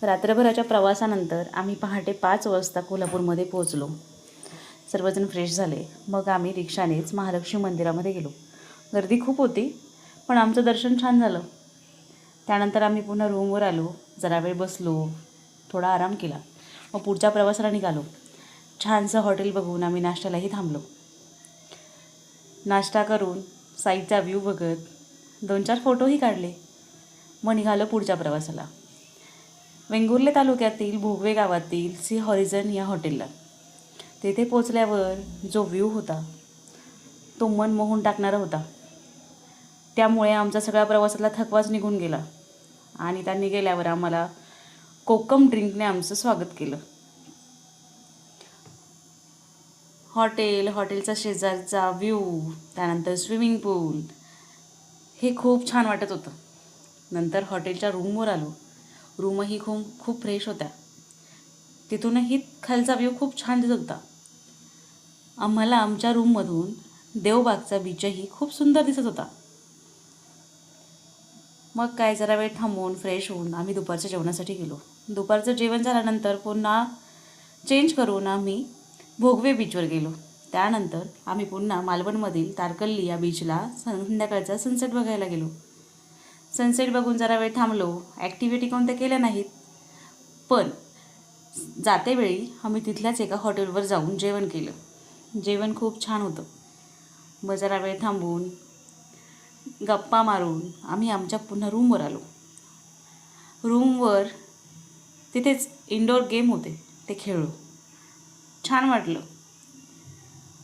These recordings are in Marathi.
रात्रभराच्या प्रवासानंतर आम्ही पहाटे 5 वाजता कोल्हापूरमध्ये पोहोचलो. सर्वजण फ्रेश झाले. मग आम्ही रिक्षानेच महालक्ष्मी मंदिरामध्ये गेलो. गर्दी खूप होती, पण आमचं दर्शन छान झालं. त्यानंतर आम्ही पुन्हा रूमवर आलो. जरा वेळ बसलो, थोडा आराम केला. मग पुढच्या प्रवासाला निघालो. छानसं हॉटेल बघून आम्ही नाश्त्यालाही थांबलो. नाश्ता करून साईडचा व्ह्यू बघत 2-4 फोटोही काढले. मग निघालो पुढच्या प्रवासाला. वेंगुर्ले तालुक्यातील भोगवे गावातील सी हॉरिझन या हॉटेलला. तेथे पोचल्यावर जो व्ह्यू होता तो मन मोहून टाकणारा होता. त्यामुळे आमचा सगळा प्रवासातला थकवाच निघून गेला आणि त्यांनी गेल्यावर आम्हाला कोकम ड्रिंकने आमचं स्वागत केलं. हॉटेलचा शेजारचा व्ह्यू, त्यानंतर स्विमिंग पूल, हे खूप छान वाटत होतं. नंतर हॉटेलच्या रूमवर आलो. रूमही खूप फ्रेश होत्या. तिथूनही खालचा व्ह्यू खूप छान दिसत होता. आम्हाला आमच्या रूममधून देवबागचा बीचही खूप सुंदर दिसत होता. मग काय, जरा वेळ थांबून फ्रेश होऊन आम्ही दुपारच्या जेवणासाठी गेलो. दुपारचं जेवण झाल्यानंतर पुन्हा चेंज करून आम्ही भोगवे बीचवर गेलो. त्यानंतर आम्ही पुन्हा मालवणमधील तारकल्ली या बीचला संध्याकाळचा सनसेट बघायला गेलो. सनसेट बघून जरा वेळ थांबलो. ॲक्टिव्हिटी कोणत्या केल्या नाहीत, पण जातेवेळी आम्ही तिथल्याच एका हॉटेलवर जाऊन जेवण केलं. जेवण खूप छान होतं. मग जरा वेळ थांबून गप्पा मारून आम्ही आमच्या पुन्हा रूमवर आलो. रूमवर तिथेच इनडोअर गेम होते, ते खेळलो. छान वाटलं.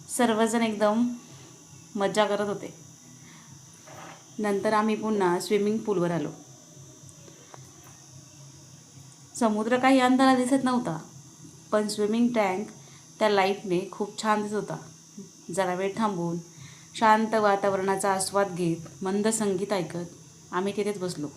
सर्वजण एकदम मजा करत होते. नंतर आम्ही पुन्हा स्विमिंग पूलवर आलो. समुद्र काही अंधारा दिसत नव्हता, पण स्विमिंग टँक त्या लाईटने खूप छान दिसत होता. जरा वेळ थांबून शांत वातावरणाचा आस्वाद घेत मंद संगीत ऐकत आम्ही तिथेच बसलो.